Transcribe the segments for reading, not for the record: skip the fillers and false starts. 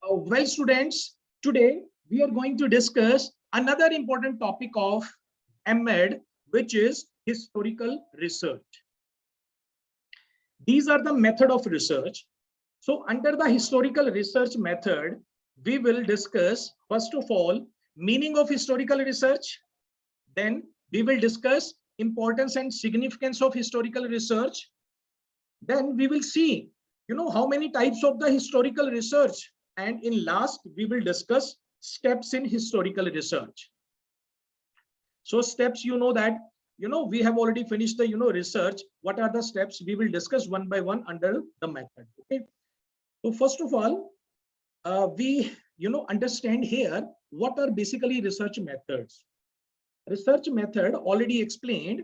Well, students, today we are going to discuss another important topic of MEd, which is historical research. These are the method of research. So under the historical research method, we will discuss, first of all, meaning of historical research. Then we will discuss importance and significance of historical research. Then we will see, how many types of the historical research. And in last, we will discuss steps in historical research. So steps, that, we have already finished the, research. What are the steps? We will discuss one by one under the method. Okay. So first of all, we, understand here what are basically research methods. Research method already explained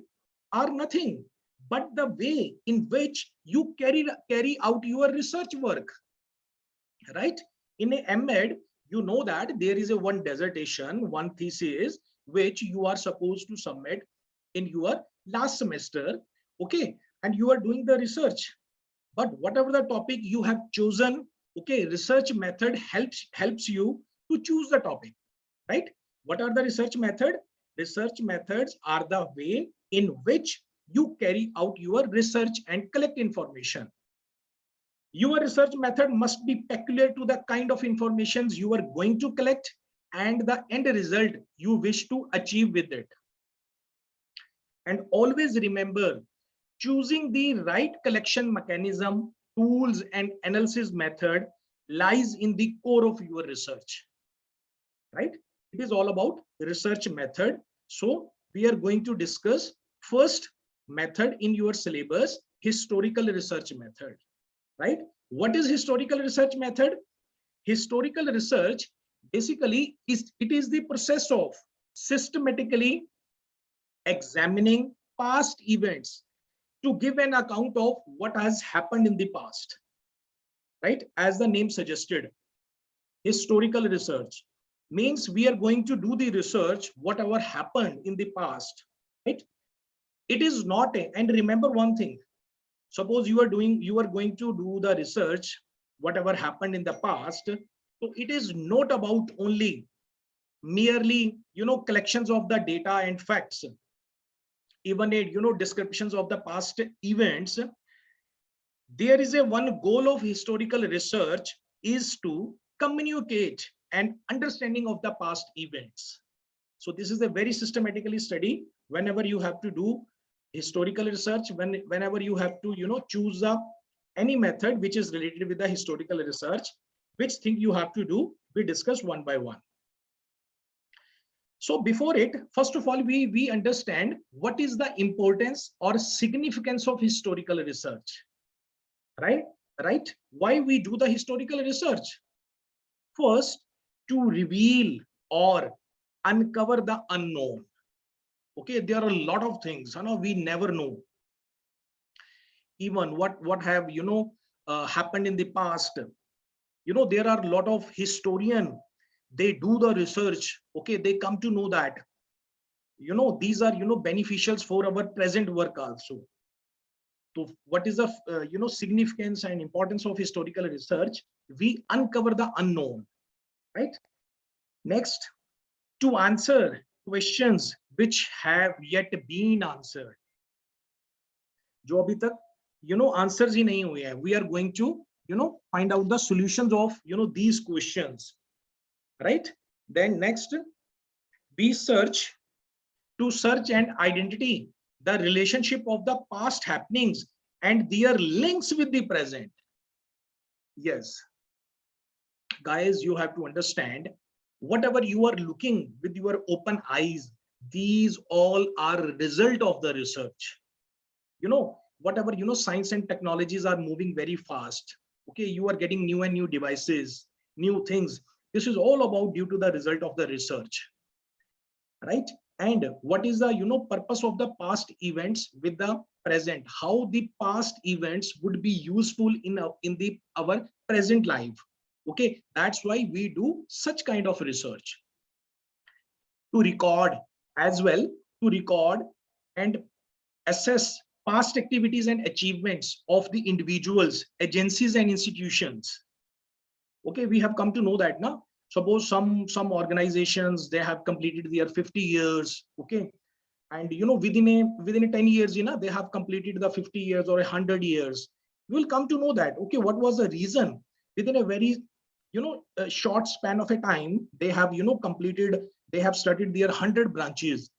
are nothing but the way in which you carry out your research work, right? In a MEd, you know that there is a one dissertation, one thesis, which you are supposed to submit in your last semester, okay? And you are doing the research. But whatever the topic you have chosen, okay, research method helps you to choose the topic, right? What are the research method? Research methods are the way in which you carry out your research and collect information. Your research method must be peculiar to the kind of informations you are going to collect and the end result you wish to achieve with it. And always remember, choosing the right collection mechanism, tools, and analysis method lies in the core of your research, right? It is all about research method. So we are going to discuss first method in your syllabus, historical research method, right? What is historical research method? Historical research basically is the process of systematically examining past events to give an account of what has happened in the past, right? As the name suggested, historical research means we are going to do the research whatever happened in the past, right? It is not a, and remember one thing, suppose you are going to do the research whatever happened in the past, so it is not about only merely collections of the data and facts, even a descriptions of the past events. There is a one goal of historical research is to communicate an understanding of the past events. So this is a very systematically study whenever you have to do historical research, whenever you have to choose any method which is related with the historical research, which thing you have to do, we discuss one by one. So before it, first of all, we understand what is the importance or significance of historical research, right? Why we do the historical research? First, to reveal or uncover the unknown. Okay, there are a lot of things we never know, even what have happened in the past. There are a lot of historian, they do the research, okay, they come to know that these are beneficials for our present work also. So what is the significance and importance of historical research? We uncover the unknown, right? Next, to answer questions which have yet been answered, जो अभी तक answers ही नहीं हुए हैं, we are going to find out the solutions of these questions, right? Then next, we search to search and identity the relationship of the past happenings and their links with the present. Yes, guys, you have to understand, whatever you are looking with your open eyes, these all are result of the research. Whatever science and technologies are moving very fast, okay, you are getting new and new devices, new things. This is all about due to the result of the research, right? And what is the purpose of the past events with the present, how the past events would be useful in our present life. Okay, that's why we do such kind of research, to record as well, to record and assess past activities and achievements of the individuals, agencies, and institutions. Okay, we have come to know that now. Suppose some organizations, they have completed their 50 years. Okay, and within a 10 years, they have completed the 50 years or 100 years. You will come to know that, okay, what was the reason? Within a very a short span of a time, they have completed, they have studied their 100 branches.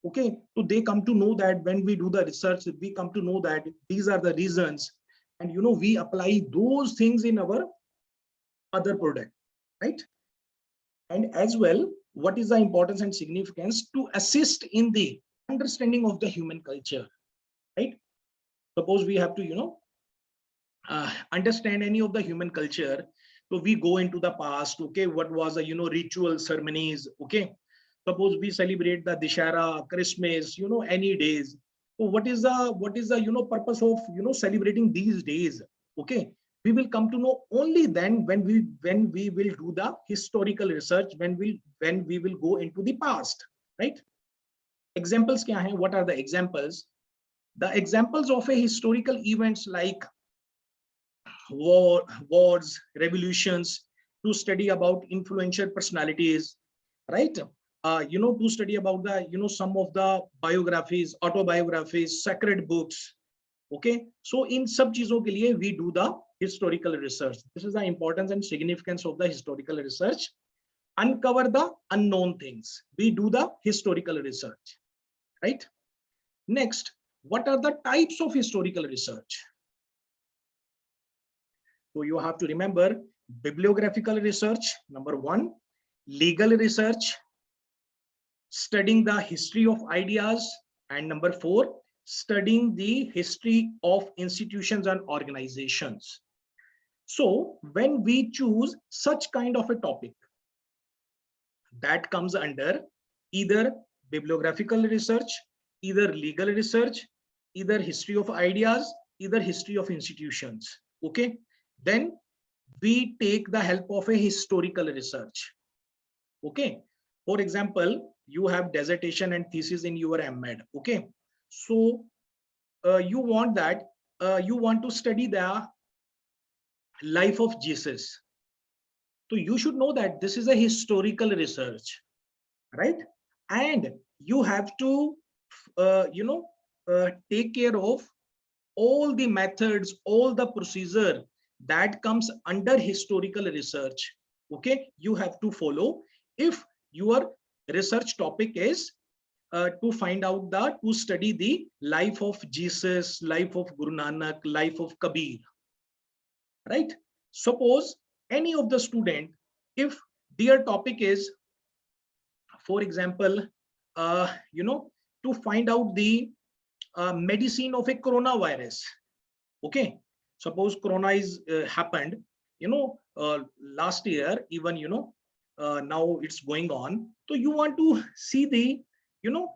Okay, so they come to know that when we do the research, we come to know that these are the reasons, and we apply those things in our other product, right? And as well, what is the importance and significance to assist in the understanding of the human culture, right? Suppose we have to understand any of the human culture, so we go into the past. Okay, what was the ritual ceremonies? Okay, suppose we celebrate the Dishara, Christmas, any days. So what is the purpose of celebrating these days? Okay, we will come to know only then when we will do the historical research, when we will go into the past, right? Examples kya hai? What are the examples? The examples of a historical events like wars, revolutions, to study about influential personalities, right? To study about the some of the biographies, autobiographies, sacred books. Okay, so in sab cheezon ke liye we do the historical research. This is the importance and significance of the historical research. Uncover the unknown things. We do the historical research, right? Next, what are the types of historical research? So you have to remember bibliographical research, number one, legal research, studying the history of ideas, and number four, studying the history of institutions and organizations. So when we choose such kind of a topic, that comes under either bibliographical research, either legal research, either history of ideas, either history of institutions. Okay, then we take the help of a historical research. Okay, for example, you have dissertation and thesis in your MEd. Okay, so you want that you want to study the life of Jesus. So you should know that this is a historical research, right? And you have to take care of all the methods, all the procedure that comes under historical research. Okay, you have to follow if your research topic is to study the life of Jesus, life of Guru Nanak, life of Kabir, right? Suppose any of the student, if their topic is, for example, to find out the medicine of a coronavirus. Okay, suppose corona is happened last year, even now it's going on, so you want to see the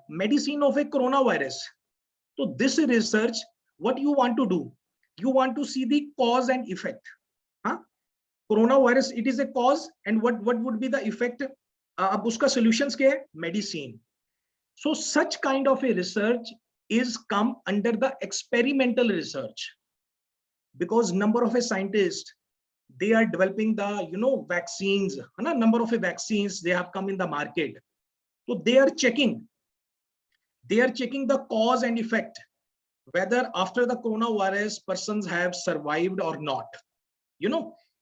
medicine of a coronavirus. So this research, what you want to do, you want to see the cause and effect. Coronavirus, it is a cause, and what would be the effect? अब उसका solutions क्या है? Medicine. So such kind of a research is come under the experimental research, because number of a scientists, they are developing the vaccines, number of a vaccines they have come in the market. So they are checking the cause and effect, whether after the coronavirus persons have survived or not.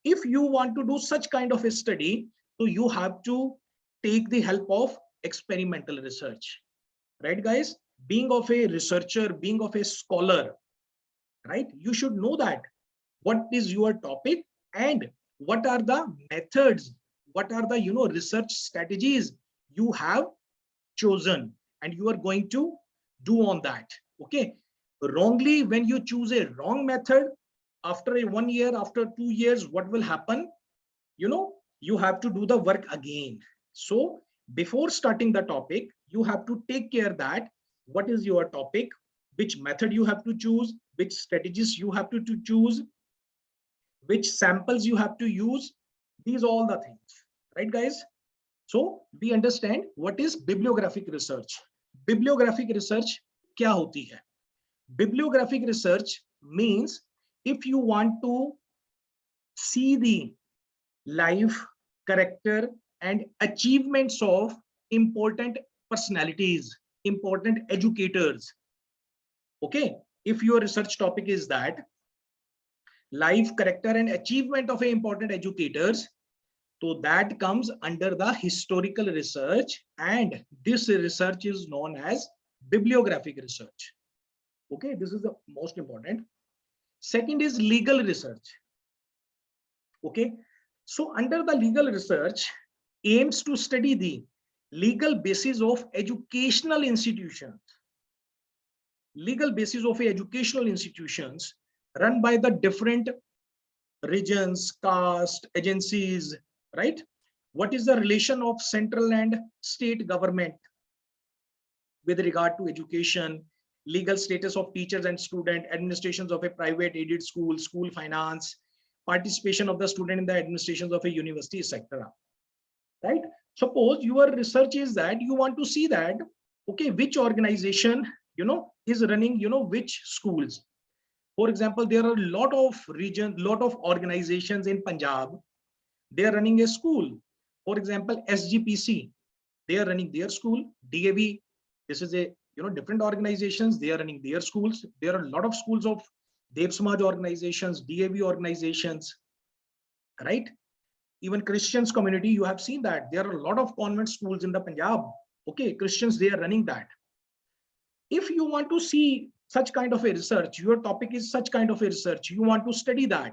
If you want to do such kind of a study, so you have to take the help of experimental research, right guys? Being of a researcher, being of a scholar, right, you should know that what is your topic and what are the methods, what are the research strategies you have chosen and you are going to do on that. Okay, wrongly, when you choose a wrong method, after 1 year, after 2 years, what will happen? You have to do the work again. So before starting the topic, you have to take care that what is your topic, which method you have to choose, which strategies you have to choose, which samples you have to use, these all the things, right guys? So we understand what is bibliographic research. Bibliographic research क्या होती है? Bibliographic research means if you want to see the life, character, and achievements of important personalities, important educators. Okay, if your research topic is that life, character, and achievement of important educators, so that comes under the historical research, and this research is known as bibliographic research. Okay, this is the most important. Second is legal research. Okay, so under the legal research aims to study the legal basis of educational institutions, legal basis of educational institutions run by the different regions, caste, agencies, right? What is the relation of central and state government with regard to education, legal status of teachers and student, administrations of a private aided school, school finance, participation of the student in the administrations of a university, etc. Right? Suppose your research is that you want to see that, okay, which organization, is running, which schools. For example, there are a lot of regions, lot of organizations in Punjab. They are running a school. For example, SGPC, they are running their school. DAV, this is a different organizations. They are running their schools. There are a lot of schools of Dev Samaj organizations, DAV organizations, right? Even Christians community, you have seen that there are a lot of convent schools in the Punjab. Okay, Christians, they are running that. If you want to see such kind of a research, your topic is such kind of a research, you want to study that,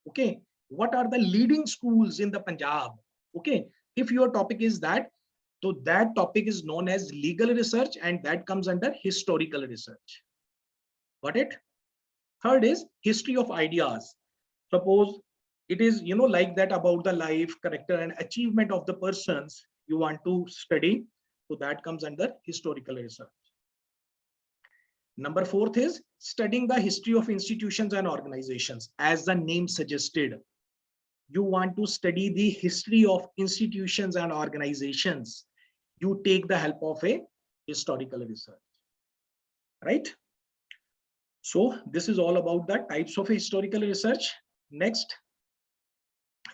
okay, what are the leading schools in the Punjab? Okay, if your topic is that, so that topic is known as legal research, and that comes under historical research. Got it? Third is history of ideas. Suppose it is like that, about the life, character, and achievement of the persons you want to study, so that comes under historical research. Number fourth is studying the history of institutions and organizations. As the name suggested, you want to study the history of institutions and organizations. You take the help of a historical research, right? So this is all about the types of historical research. Next,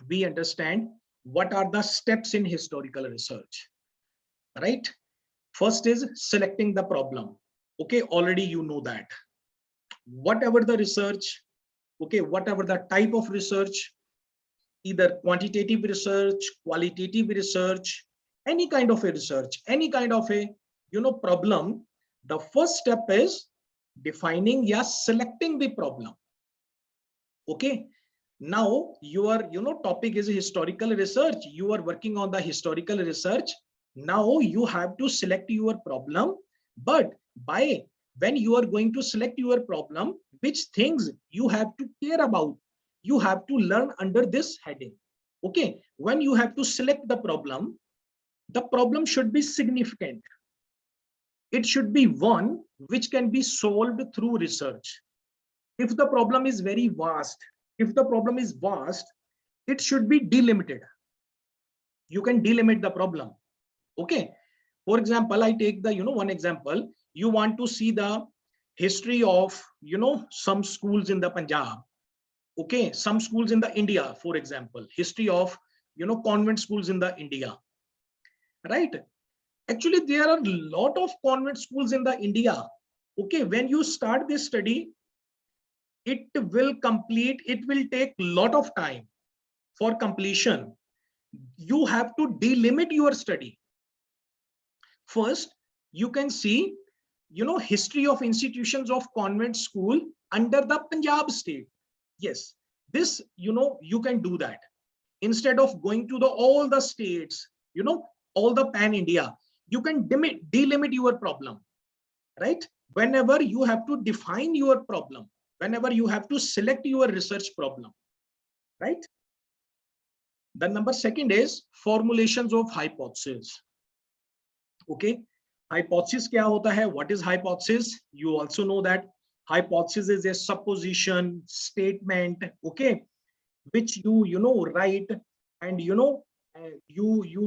we understand what are the steps in historical research, right? First is selecting the problem. Okay, already you know that. Whatever the research, okay, whatever the type of research, either quantitative research, qualitative research, any kind of a research, any kind of a problem, the first step is defining, yes, selecting the problem. Okay, now your topic is historical research, you are working on the historical research. Now you have to select your problem, but by when you are going to select your problem, which things you have to care about, you have to learn under this heading. Okay, when you have to select the problem should be significant. It should be one which can be solved through research. If the problem is very vast, if the problem is vast, it should be delimited. You can delimit the problem. Okay, for example, I take the one example. You want to see the history of some schools in the Punjab. Okay, some schools in the India, for example, history of convent schools in the India, right? Actually, there are a lot of convent schools in the India. Okay, when you start this study, it will take a lot of time for completion. You have to delimit your study. First, you can see history of institutions of convent school under the Punjab state. Yes, this you can do that instead of going to all the states, all the pan India. You can delimit your problem, right? Whenever you have to define your problem, whenever you have to select your research problem, right? The number second is formulations of hypothesis. Okay, hypothesis kya hota hai? What is hypothesis? You also know that hypothesis is a supposition, statement, okay, which you write, and you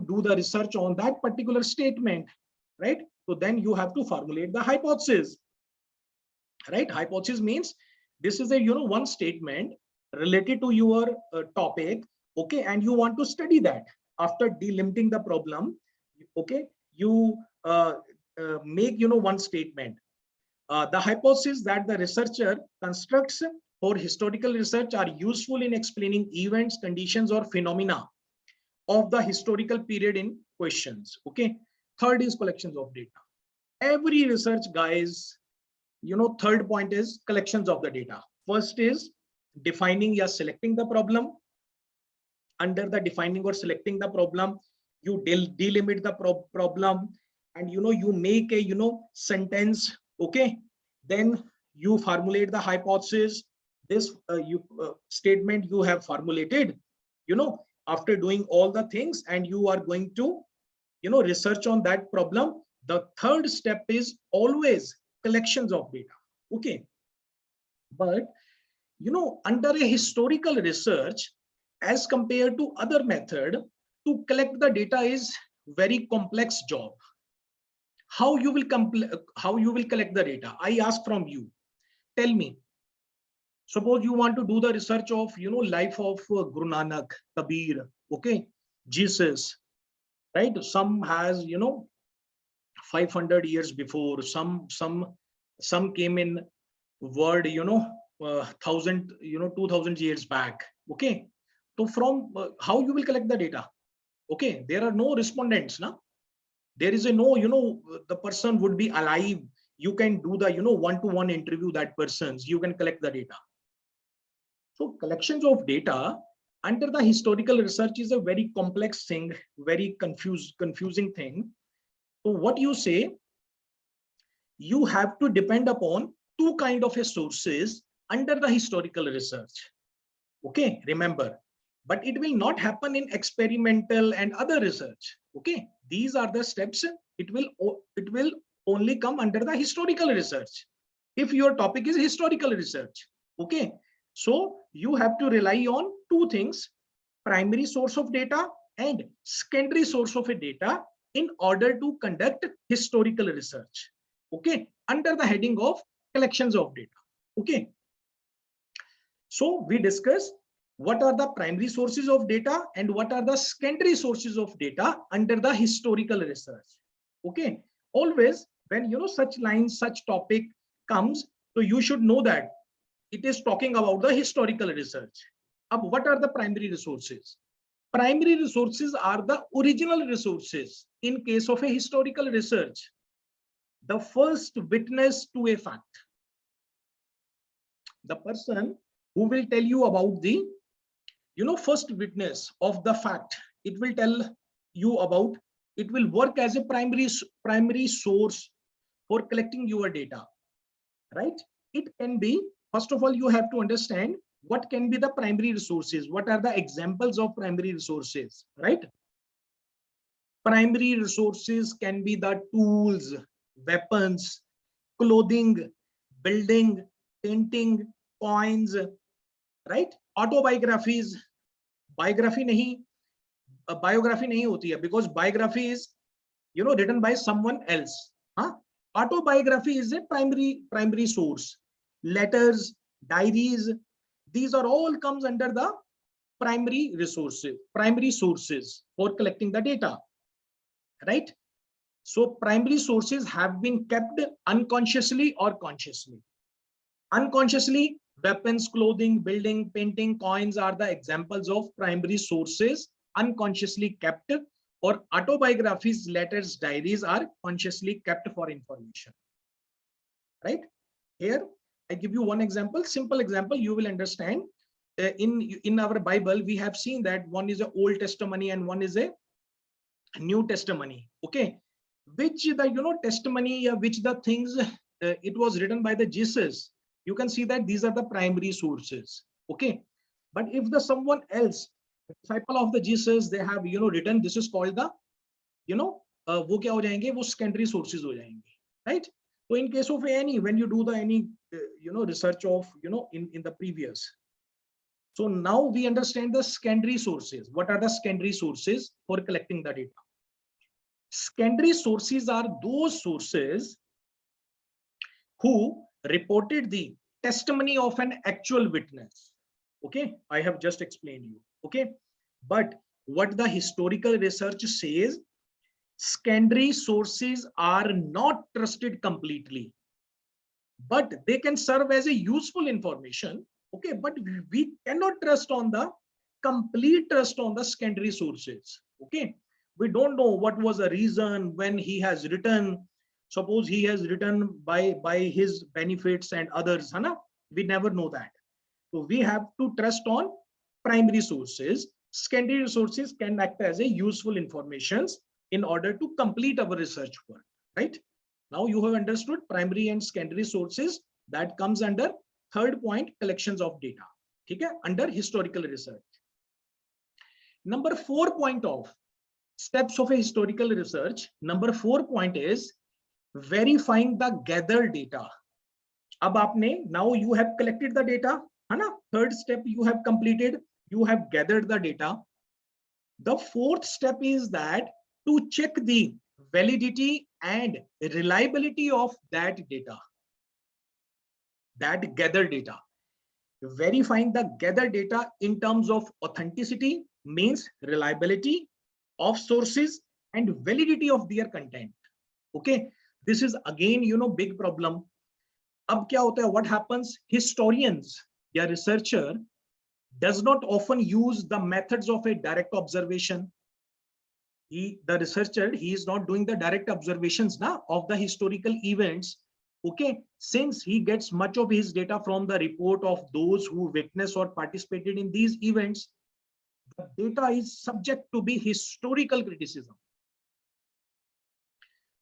do the research on that particular statement, right? So then you have to formulate the hypothesis, right? Hypothesis means this is a one statement related to your topic, Okay, and you want to study that. After delimiting the problem, okay, you make one statement. The hypothesis that the researcher constructs for historical research are useful in explaining events, conditions, or phenomena of the historical period in questions. Okay. Third is collections of data. Every research, guys, third point is collections of the data. First is defining or selecting the problem. Under the defining or selecting the problem, you delimit the problem, and you make a sentence. Okay, then you formulate the hypothesis. This statement you have formulated, after doing all the things, and you are going to research on that problem. The third step is always collections of data. Okay, but under a historical research, as compared to other method, to collect the data is very complex job. How you will collect the data? I ask from you. Tell me. Suppose you want to do the research of life of Guru Nanak, Kabir, okay, Jesus, right? Some has 500 years before. Some came in word 1000 2000 years back. Okay, so from how you will collect the data? Okay, there are no respondents now. There is a no the person would be alive. You can do the one-to-one interview that persons. You can collect the data. So collections of data under the historical research is a very complex thing, very confusing thing. So what you say, you have to depend upon two kind of sources under the historical research. Okay, remember, but it will not happen in experimental and other research. Okay, these are the steps. It will only come under the historical research if your topic is historical research. Okay, so you have to rely on two things: primary source of data and secondary source of a data in order to conduct historical research. Okay, under the heading of collections of data. Okay, so we discuss what are the primary sources of data and what are the secondary sources of data under the historical research. Okay, always when such lines, such topic comes, so you should know that it is talking about the historical research. What are the primary resources? Primary resources are the original resources in case of a historical research. The first witness to a fact, the person who will tell you about the first witness of the fact, it will tell you about, it will work as a primary source for collecting your data, right? It can be, first of all, you have to understand what can be the primary resources, what are the examples of primary resources, right? Primary resources can be the tools, weapons, clothing, building, painting, coins, right? Autobiographies, biography नहीं होती है, because biography is written by someone else. Autobiography is a primary source. Letters, diaries, these are all comes under the primary sources for collecting the data, right? So primary sources have been kept unconsciously or consciously. Unconsciously, weapons, clothing, building, painting, coins are the examples of primary sources unconsciously kept, or autobiographies, letters, diaries are consciously kept for information, right? Here I give you one example, simple example, you will understand. In our Bible we have seen that one is a Old Testimony and one is a New Testimony. Okay, which the testimony, which the things it was written by the Jesus, you can see that these are the primary sources. Okay, but if the someone else, disciple of the Jesus, they have written, this is called the वो क्या हो जाएंगे, वो secondary sources हो जाएंगे, right? So in case of any, when you do the any research of in the previous, so now we understand the secondary sources. What are the secondary sources for collecting the data? Secondary sources are those sources who reported the testimony of an actual witness. Okay, I have just explained you. Okay, But what the historical research says, secondary sources are not trusted completely, but they can serve as a useful information. Okay, but we cannot trust on the complete trust on the secondary sources. Okay, we don't know what was the reason when he has written. Suppose he has written by his benefits and others, Hana? We never know that. So we have to trust on primary sources. Secondary sources can act as a useful informations in order to complete our research work, right? Now you have understood primary and secondary sources. That comes under third point, collections of data. Okay, under historical research. Number 4 point of steps of a historical research. Number 4 point is verifying the gathered data. अब आपने, now you have collected the data, है ना? Third step you have completed, you have gathered the data. The fourth step is that to check the validity and reliability of that data, that gathered data. Verifying the gathered data in terms of authenticity means reliability of sources and validity of their content. Okay, this is again, you know, big problem. अब क्या होता है, what happens, historians या researcher does not often use the methods of a direct observation. The researcher, he is not doing the direct observations now of the historical events. Okay, since he gets much of his data from the report of those who witnessed or participated in these events, the data is subject to be historical criticism,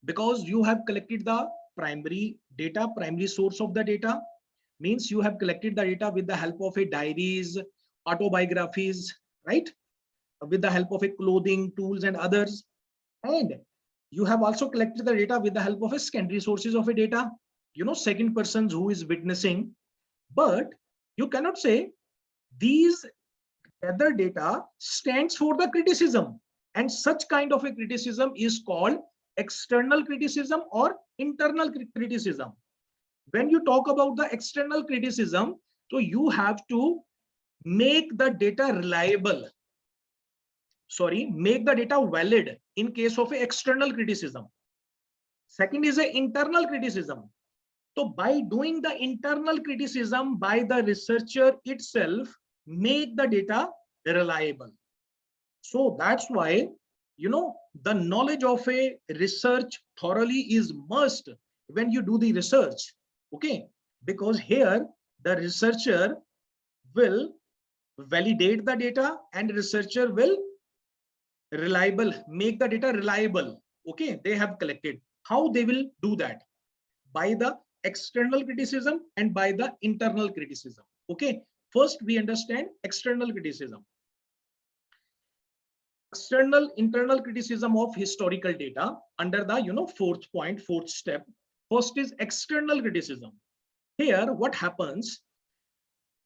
because you have collected the primary data, primary source of the data means you have collected the data with the help of a diaries, autobiographies, right? With the help of a clothing, tools and others. And you have also collected the data with the help of a secondary sources of a data, you know, second persons who is witnessing. But you cannot say these other data stands for the criticism, and such kind of a criticism is called external criticism or internal criticism. When you talk about the external criticism, so you have to make the data reliable, make the data valid in case of a external criticism. Second is a internal criticism. So by doing the internal criticism by the researcher itself, make the data reliable. So that's why, you know, the knowledge of a research thoroughly is must when you do the research. Okay, because here the researcher will validate the data and researcher will make the data reliable. Okay, they have collected. How they will do that? By the external criticism and by the internal criticism. Okay, first we understand external criticism. External internal criticism of historical data under the, you know, fourth point, fourth step. First is external criticism. Here what happens,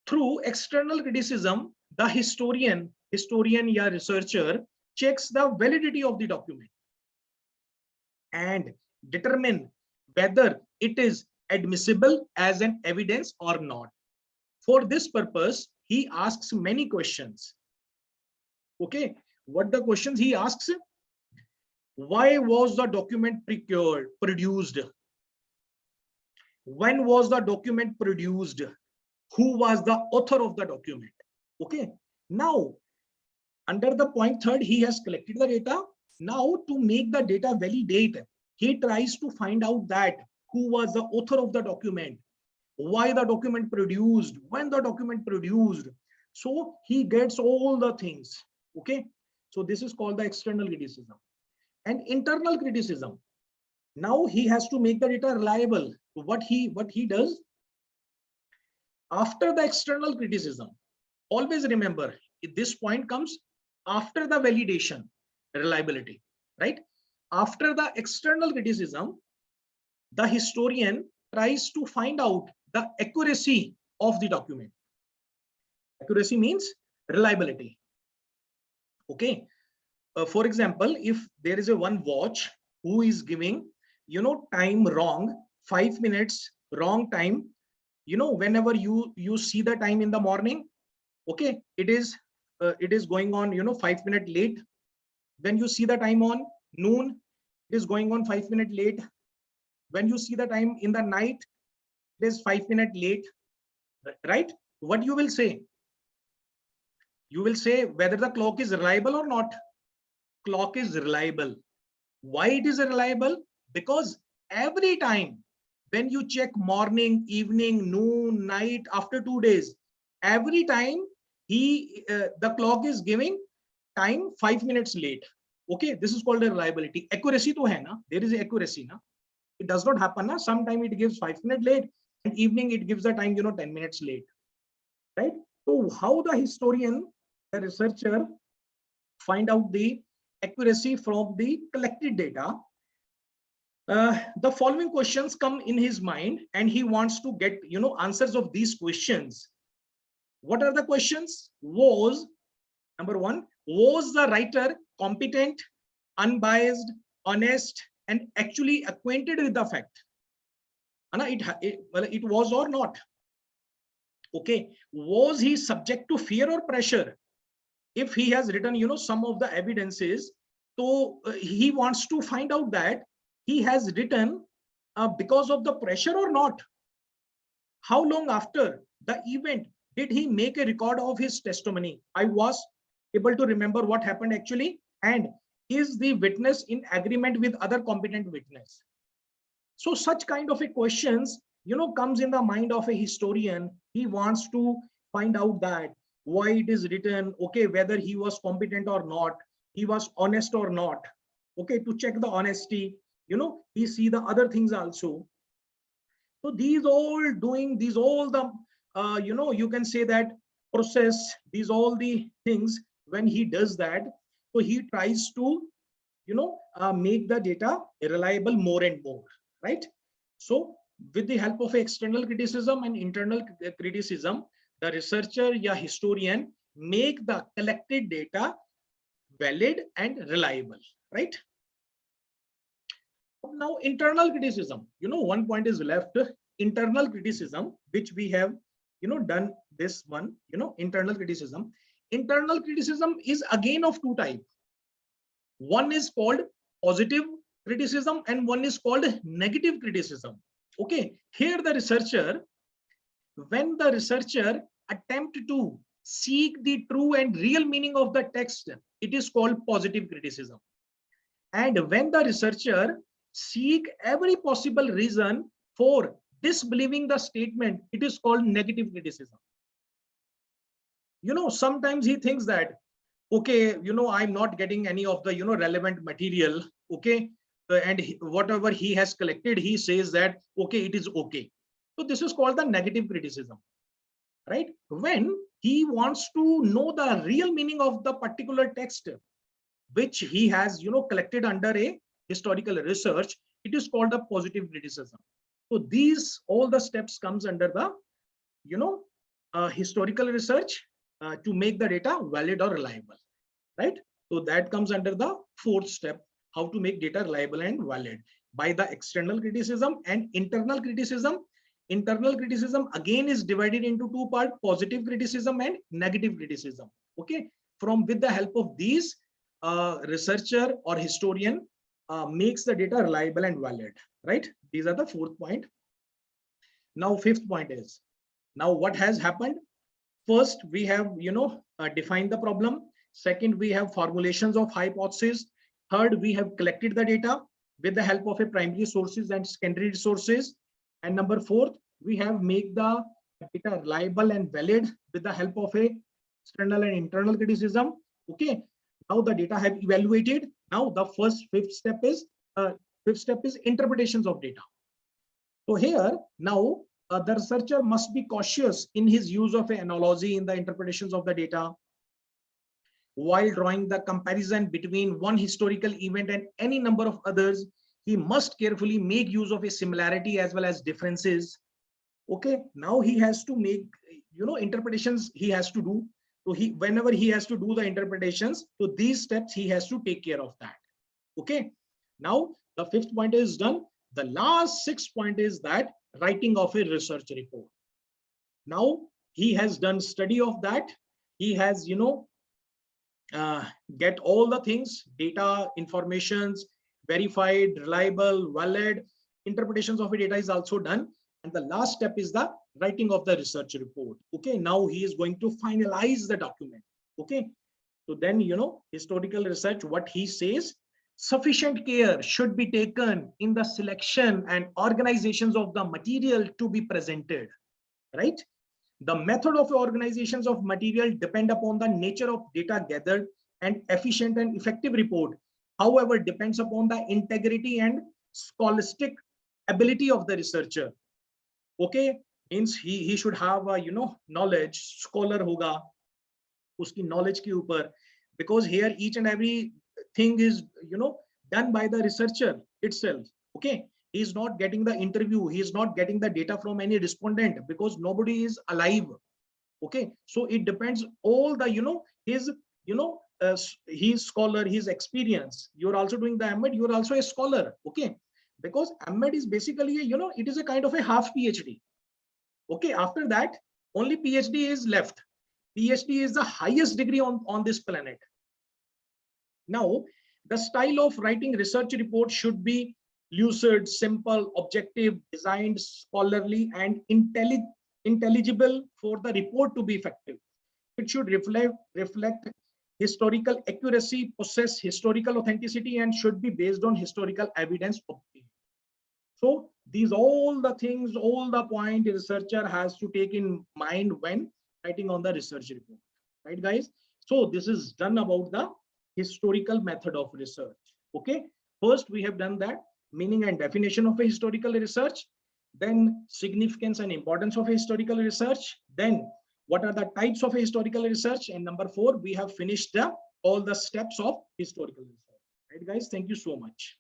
through external criticism, the historian या researcher checks the validity of the document and determine whether it is admissible as an evidence or not. For this purpose, he asks many questions. Okay, what the questions he asks? Why was the document produced? When was the document produced? Who was the author of the document? Okay, now under the point third, he has collected the data. Now to make the data validate, he tries to find out that who was the author of the document, why the document produced, when the document produced. So he gets all the things. Okay, so this is called the external criticism. And internal criticism, now he has to make the data reliable. So what he does after the external criticism, always remember this point comes after the validation, reliability, right? After the external criticism, the historian tries to find out the accuracy of the document. Accuracy means reliability. Okay, for example, if there is a one watch who is giving, you know, time wrong, 5 minutes wrong time, you know, whenever you see the time in the morning, okay, it is it is going on, 5 minutes late. Then you see the time on noon, it is going on 5 minutes late. When you see the time in the night, it is 5 minutes late, right? What you will say? You will say whether the clock is reliable or not. Clock is reliable. Why it is reliable? Because every time when you check morning, evening, noon, night, after 2 days, every time the clock is giving time 5 minutes late. Okay, this is called a reliability. Accuracy to hai na, there is accuracy na. It does not happen na. Sometime it gives 5 minutes late, and evening it gives the time 10 minutes late, right? So how the historian, the researcher, find out the accuracy from the collected data? The following questions come in his mind, and he wants to get answers of these questions. What are the questions? Was, number one, was the writer competent, unbiased, honest, and actually acquainted with the fact? It was or not? Okay. Was he subject to fear or pressure? If he has written some of the evidences, so he wants to find out that he has written because of the pressure or not. How long after the event did he make a record of his testimony? I was able to remember what happened actually, and is the witness in agreement with other competent witness? So such kind of a questions comes in the mind of a historian. He wants to find out that why it is written, okay, whether he was competent or not, he was honest or not. Okay, to check the honesty, he see the other things also. So these all the you can say that process, these all the things, when he does that, so he tries to make the data reliable more and more, right? So with the help of external criticism and internal criticism, the researcher or historian make the collected data valid and reliable, right? Now internal criticism, one point is left. Internal criticism, which we have done this one, internal criticism. Internal criticism is again of two types. One is called positive criticism and one is called negative criticism. Okay, here the researcher, when the researcher attempt to seek the true and real meaning of the text, it is called positive criticism. And when the researcher seek every possible reason for disbelieving the statement, it is called negative criticism. Sometimes he thinks that, okay, I'm not getting any of the relevant material, okay, and whatever he has collected, he says that okay, it is okay. So this is called the negative criticism, right? When he wants to know the real meaning of the particular text which he has collected under a historical research, it is called the positive criticism. So these all the steps comes under the historical research to make the data valid or reliable, right? So that comes under the fourth step, how to make data reliable and valid by the external criticism and internal criticism. Internal criticism again is divided into two parts, positive criticism and negative criticism. Okay, with the help of these, researcher or historian makes the data reliable and valid, right? These are the fourth point. Now fifth point is, now what has happened? First, we have defined the problem. Second, we have formulations of hypotheses. Third, we have collected the data with the help of a primary sources and secondary sources. And number fourth, we have made the data reliable and valid with the help of a external and internal criticism. Okay, now the data have evaluated. Now the fifth step is interpretations of data. So here now the researcher must be cautious in his use of an analogy in the interpretations of the data. While drawing the comparison between one historical event and any number of others, he must carefully make use of a similarity as well as differences. Okay, now he has to make interpretations he has to do. So whenever he has to do the interpretations, so these steps he has to take care of that. Okay, now the fifth point is done. The last sixth point is that writing of a research report. Now he has done study of that. He has get all the things, data, informations, verified, reliable, valid. Interpretations of the data is also done. And the last step is the writing of the research report. Okay, now he is going to finalize the document. Okay, so then, historical research, what he says, sufficient care should be taken in the selection and organizations of the material to be presented, right? The method of organizations of material depend upon the nature of data gathered, and efficient and effective report, however, depends upon the integrity and scholastic ability of the researcher. Okay, means he should have a knowledge, scholar hoga, uski knowledge ke upar, because here each and every thing is done by the researcher itself. Okay, he is not getting the interview, he is not getting the data from any respondent, because nobody is alive. Okay, so it depends all the his he's scholar, his experience. You're also doing the med, you're also a scholar. Okay, because med is basically it is a kind of a half PhD. Okay, after that only PhD is left. PhD is the highest degree on this planet. Now, the style of writing research report should be lucid, simple, objective, designed, scholarly, and intelligible for the report to be effective. It should reflect historical accuracy, possess historical authenticity, and should be based on historical evidence obtained. So these all the things, all the point the researcher has to take in mind when writing on the research report, right, guys? So this is done about the historical method of research. Okay, first we have done that meaning and definition of a historical research, then significance and importance of a historical research, then what are the types of a historical research, and number 4 we have finished all the steps of historical research. Right, guys? Thank you so much.